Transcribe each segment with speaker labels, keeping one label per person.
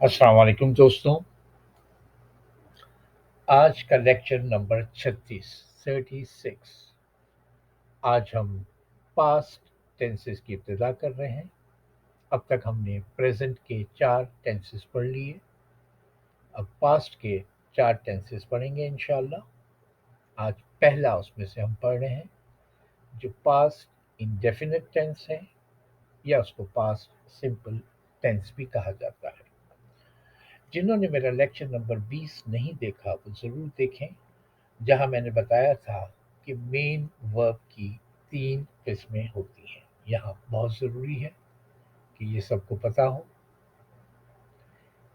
Speaker 1: अस्सलाम वालेकुम दोस्तों। आज का लेक्चर नंबर 36। आज हम पास्ट टेंसेस की इब्तिदा कर रहे हैं। अब तक हमने प्रेजेंट के 4 टेंसेस पढ़ लिए। अब पास्ट के 4 टेंसेस पढ़ेंगे इंशाल्लाह। आज पहला उसमें से हम पढ़ रहे हैं जो पास्ट इंडेफिनिट टेंस है, या उसको पास्ट सिंपल टेंस भी कहा जाता है। जिन्होंने मेरा लेक्चर नंबर 20 नहीं देखा वो ज़रूर देखें, जहाँ मैंने बताया था कि मेन वर्ब की 3 किस्में होती हैं। यहाँ बहुत ज़रूरी है कि ये सबको पता हो,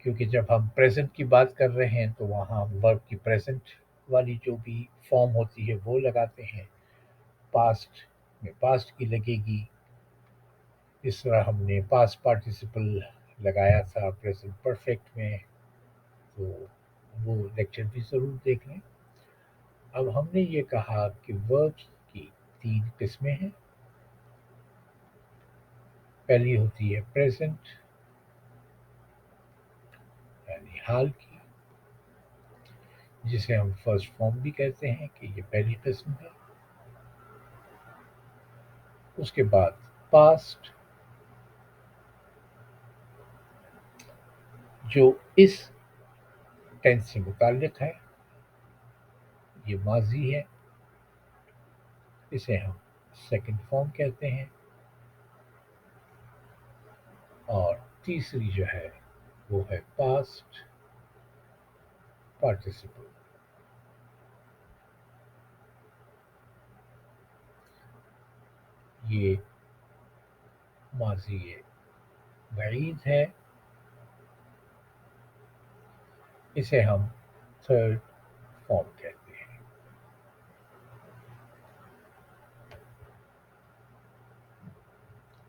Speaker 1: क्योंकि जब हम प्रेजेंट की बात कर रहे हैं तो वहाँ वर्ब की प्रेजेंट वाली जो भी फॉर्म होती है वो लगाते हैं। पास्ट में पास्ट की लगेगी। इस तरह हमने पास्ट पार्टिसिपल लगाया था प्रेजेंट परफेक्ट में, तो वो लेक्चर भी ज़रूर देख लें। अब हमने ये कहा कि वर्ब्स की 3 किस्में हैं। पहली होती है प्रेजेंट, यानी हाल की, जिसे हम फर्स्ट फॉर्म भी कहते हैं कि ये पहली किस्म है। उसके बाद पास्ट, जो इस टेंस से मुताल्लिक है, ये माजी है, इसे हम सेकंड फॉर्म कहते हैं। और तीसरी जो है वो है पास्ट पार्टिसिपल। ये माजी बईद है, इसे हम थर्ड फॉर्म कहते हैं।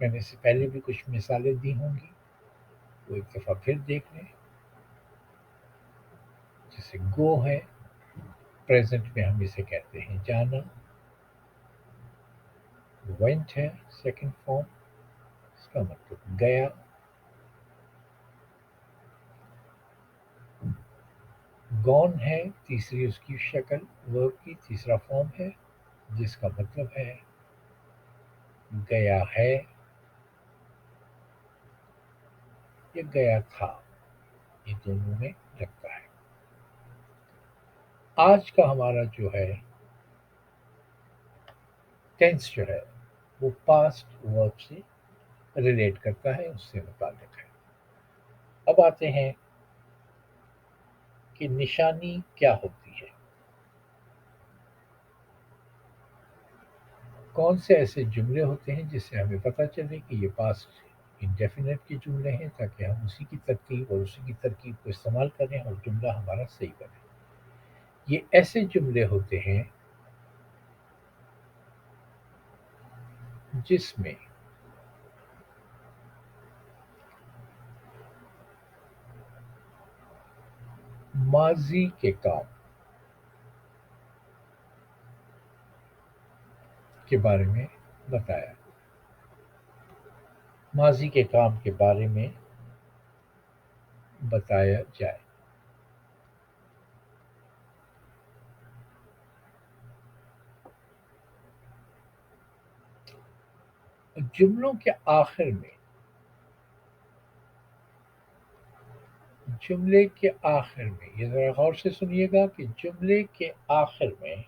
Speaker 1: मैंने इससे पहले भी कुछ मिसालें दी होंगी, वो एक दफ़ा फिर देख लें। जैसे गो है, प्रेजेंट में हम इसे कहते हैं जाना। वेंट है सेकंड फॉर्म, इसका मतलब गया। गॉन है तीसरी उसकी शक्ल, वर्ब की तीसरा फॉर्म है, जिसका मतलब है गया है या गया था। ये दोनों में लगता है। आज का हमारा जो है टेंस जो है वो पास्ट वर्ब से रिलेट करता है, उससे मुताल्लिक है। अब आते हैं कि निशानी क्या होती है। कौन से ऐसे जुमले होते हैं जिससे हमें पता चले कि ये पास्ट इंडेफिनिट के जुमले हैं, ताकि हम उसी की तरकीब और उसी की तरकीब को इस्तेमाल करें और जुमला हमारा सही बने। ये ऐसे जुमले होते हैं जिसमें माजी के काम के बारे में बताया, माजी के काम के बारे में बताया जाए। जुमलों के आखिर में, जुमले के आखिर में ये जरा गौर से सुनिएगा कि जुमले के आखिर में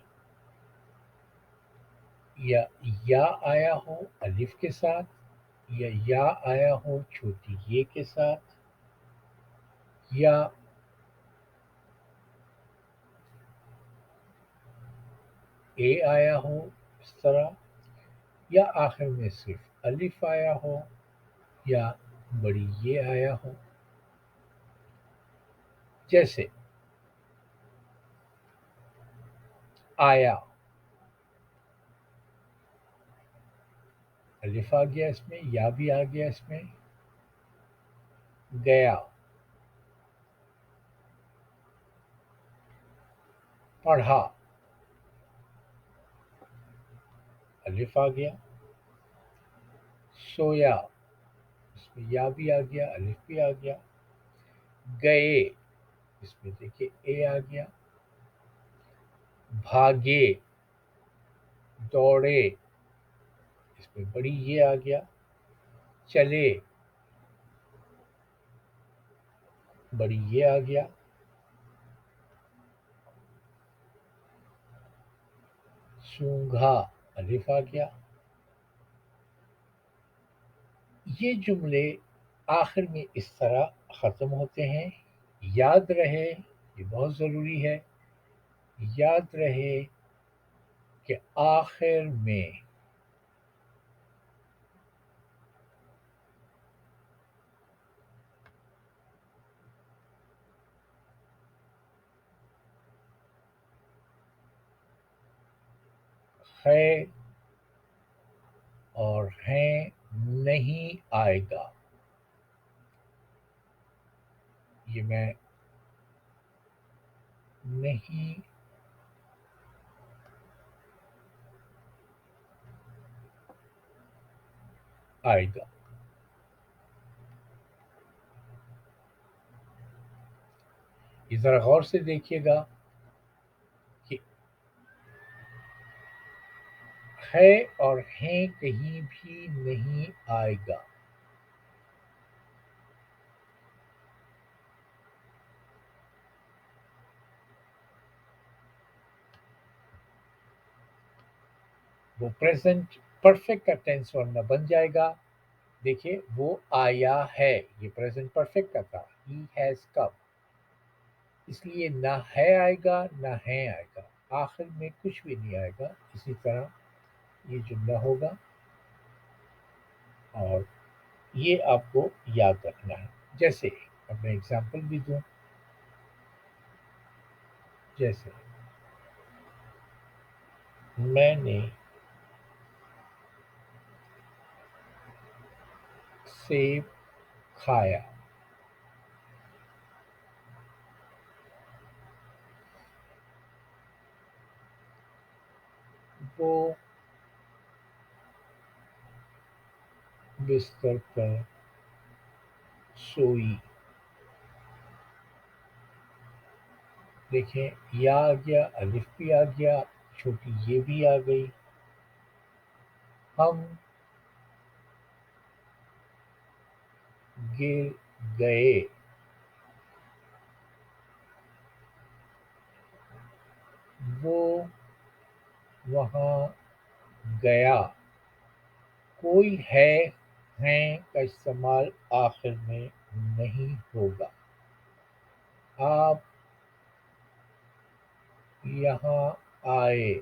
Speaker 1: या आया हो अलिफ के साथ, या आया हो छोटी ये के साथ, या ए आया हो इस तरह, या आखिर में सिर्फ अलिफ आया हो, या बड़ी ये आया हो। जैसे आया, अलिफ आ गया इसमें, या भी आ गया इसमें। गया, पढ़ा, अलिफ आ गया। सोया, इसमें या भी आ गया, अलिफ भी आ गया। गए, इसमें देखिए ए आ गया। भागे, दौड़े, इसमें बड़ी ये आ गया। चले, बड़ी ये आ गया। सूंघा, अलिफ आ गया। ये जुमले आखिर में इस तरह ख़त्म होते हैं। याद रहे, ये बहुत ज़रूरी है, याद रहे कि आखिर में है और हैं नहीं आएगा। ये मैं नहीं आएगा। ये ज़रा गौर से देखिएगा कि है और हैं कहीं भी नहीं आएगा। वो प्रेजेंट परफेक्ट का टेंस वरना बन जाएगा। देखिए वो आया है, ये प्रेजेंट परफेक्ट का था, ही हैज कम। इसलिए ना है आएगा ना है आएगा, आखिर में कुछ भी नहीं आएगा। इसी तरह ये जुमला होगा और ये आपको याद रखना है। जैसे अब मैं एग्जाम्पल भी दूं, जैसे मैंने सेब खाया। वो बिस्तर पर सोई। देखें या आ गया, अलिफ भी आ गया, छोटी ये भी आ गई। हम गिर गए। वो वहाँ गया। कोई हैं का इस्तेमाल आखिर में नहीं होगा। आप यहाँ आए।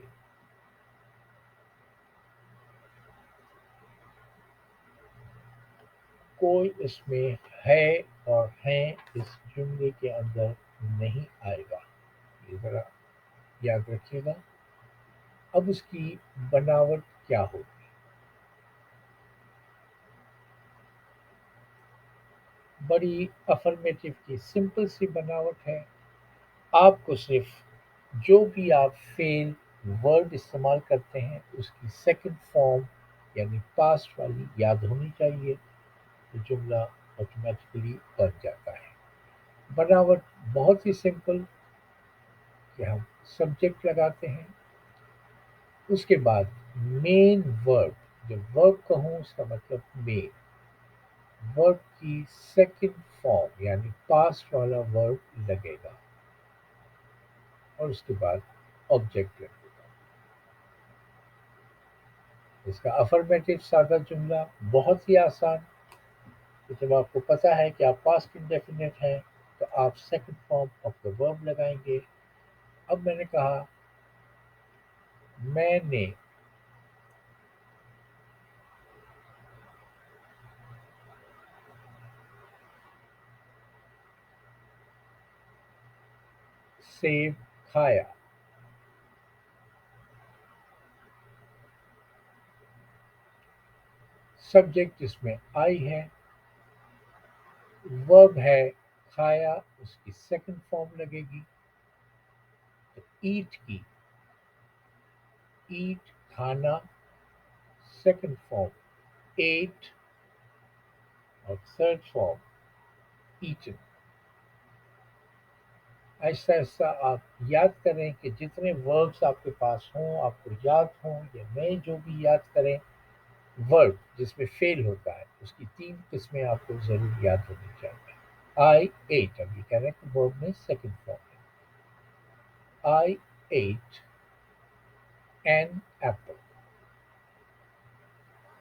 Speaker 1: कोई इसमें है और हैं इस जुमले के अंदर नहीं आएगा। ये ज़रा याद रखिएगा। अब उसकी बनावट क्या होगी? बड़ी अफर्मेटिव की सिंपल सी बनावट है। आपको सिर्फ जो भी आप फेल वर्ड इस्तेमाल करते हैं उसकी सेकंड फॉर्म यानी पास्ट वाली याद होनी चाहिए, तो जुमला ऑटोमेटिकली बन जाता है। बनावट बहुत ही सिंपल कि हम सब्जेक्ट लगाते हैं, उसके बाद मेन वर्ब। जब वर्ब कहूँ उसका मतलब मेन वर्ब की सेकंड फॉर्म यानी पास्ट वाला वर्ब लगेगा और उसके बाद ऑब्जेक्ट लगेगा। इसका अफर्मेटिव सादा जुमला बहुत ही आसान। तो जब आपको पता है कि आप पास्ट इंडेफिनिट हैं तो आप second form of the verb लगाएंगे। अब मैंने कहा मैंने सेब खाया। सब्जेक्ट इसमें आई है, वर्ब है खाया, उसकी सेकंड फॉर्म लगेगी तो ईट की। ईट खाना, सेकंड फॉर्म एट और थर्ड फॉर्म ईटन। آہستہ آہستہ آپ یاد کریں کہ جتنے وربس آپ کے پاس ہوں آپ کو یاد ہوں یا نئے جو بھی یاد کریں ورب جس میں فیل ہوتا ہے اس کی 3 قسمیں آپ کو ضرور یاد ہونی چاہیے. آئی ایٹ اب یہ کہہ رہے ہیں کہ ورب میں سیکنڈ فارم ہے. آئی ایٹ این ایپل.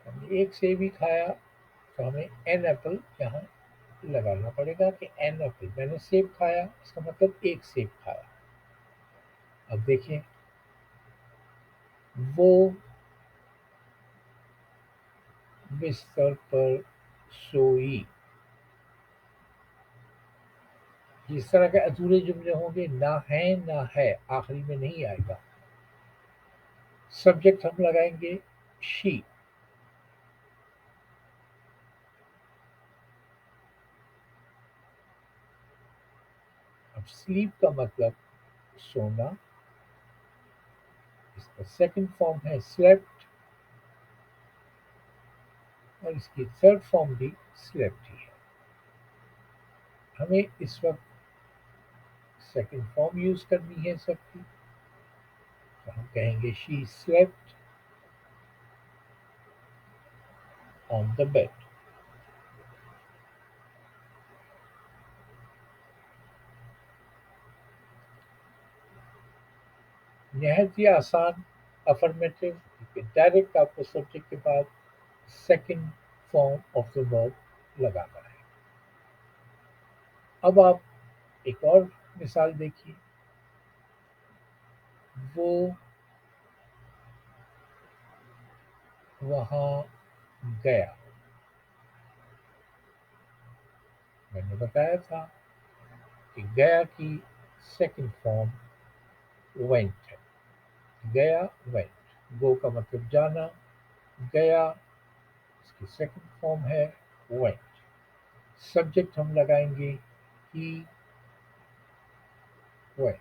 Speaker 1: ہم نے ایک سیب ہی کھایا تو ہمیں این ایپل یہاں لگانا پڑے گا کہ این ایپل میں نے سیب کھایا اس کا مطلب ایک سیب کھایا. اب دیکھیں وہ بستر پر سوئی. جس طرح کے ادھورے جملے ہوں گے نہ ہے نہ ہے آخری میں نہیں آئے گا. سبجیکٹ ہم لگائیں گے شی. اب سلیپ کا مطلب سونا. اس کا سیکنڈ فارم ہے سلیپٹ اور اس کی تھرڈ فارم بھی سلیپٹ ہی ہے. ہمیں اس وقت سیکنڈ فارم یوز کرنی ہے سب کی. تو ہم کہیں گے شی سلیپٹ آن دا بیڈ. نہایت ہی آسان افرمیٹو کیونکہ ڈائریکٹ آپ کو سبجیکٹ کے بعد سیکنڈ فارم آف دا ورب لگانا ہے. اب آپ ایک اور مثال دیکھیے. وہ وہاں گیا. میں نے بتایا تھا کہ گیا کی سیکنڈ فارم وینٹ ہے. گیا وینٹ. گو کا مطلب جانا. گیا اس کی سیکنڈ فارم ہے وینٹ. سبجیکٹ ہم لگائیں گے ہی وینٹ.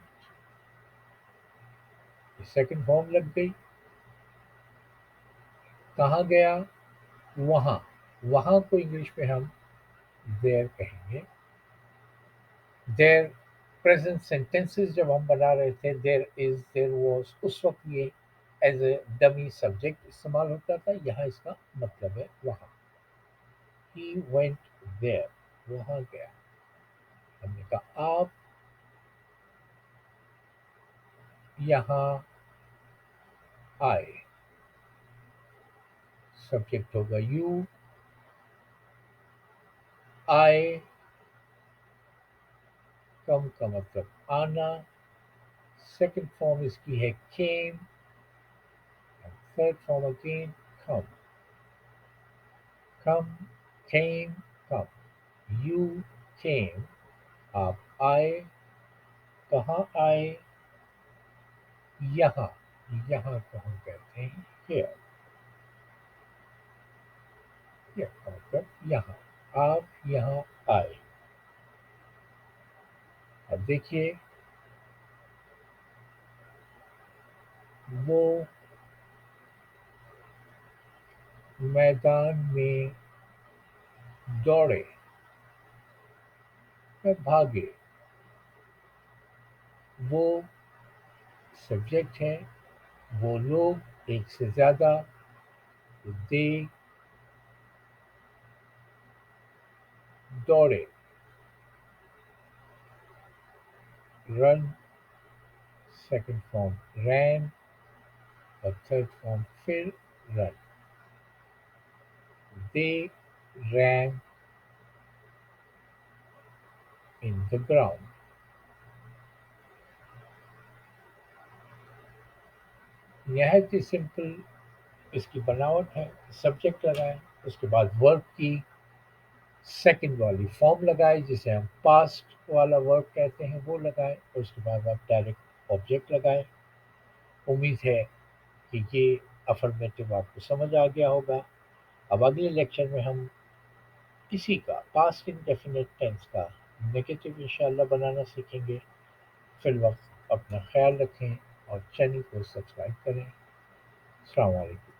Speaker 1: سیکنڈ فارم لگ گئی. کہاں گیا؟ وہاں. وہاں کو انگلش میں ہم دیر کہیں گے. دیر پریزنٹ سینٹینسز جب ہم بنا رہے تھے دیر از دیر واز اس وقت یہ ایز اے ڈمی سبجیکٹ استعمال ہوتا تھا. یہاں اس کا مطلب ہے وہاں. He went there. وہاں گیا. ہم نے کہا آپ یہاں آئے. سبجیکٹ ہوگا یو. آئے کم کا مطلب آنا. سیکنڈ فارم اس کی ہے came. Third form again come. Come came come. You came. آپ آئے. کہاں آئے؟ یہاں. یہاں کو ہم کہتے ہیں ہیئر. ہیئر کا مطلب یہاں. آپ یہاں آئے. اب دیکھیے وہ میدان میں دوڑے یا بھاگے. وہ سبجیکٹ ہے. وہ لوگ ایک سے زیادہ. دے دوڑے. رن سیکنڈ فارم رین اور تھرڈ فارم پھر رن. دے رین ان دا گراؤنڈ. نہایت ہی سمپل اس کی بناوٹ ہے. سبجیکٹ لگائیں اس کے بعد ورب کی سیکنڈ والی فارم لگائے جسے ہم پاسٹ والا ورب کہتے ہیں وہ لگائیں اور اس کے بعد آپ ڈائریکٹ آبجیکٹ لگائیں. امید ہے کہ یہ افرمیٹو آپ کو سمجھ آ گیا ہوگا. اب اگلے لیکچر میں ہم کسی کا پاسٹ انڈیفینٹ ٹینس کا نگیٹو انشاءاللہ بنانا سیکھیں گے. فی الوقت اپنا خیال رکھیں اور چینل کو سبسکرائب کریں. السلام علیکم.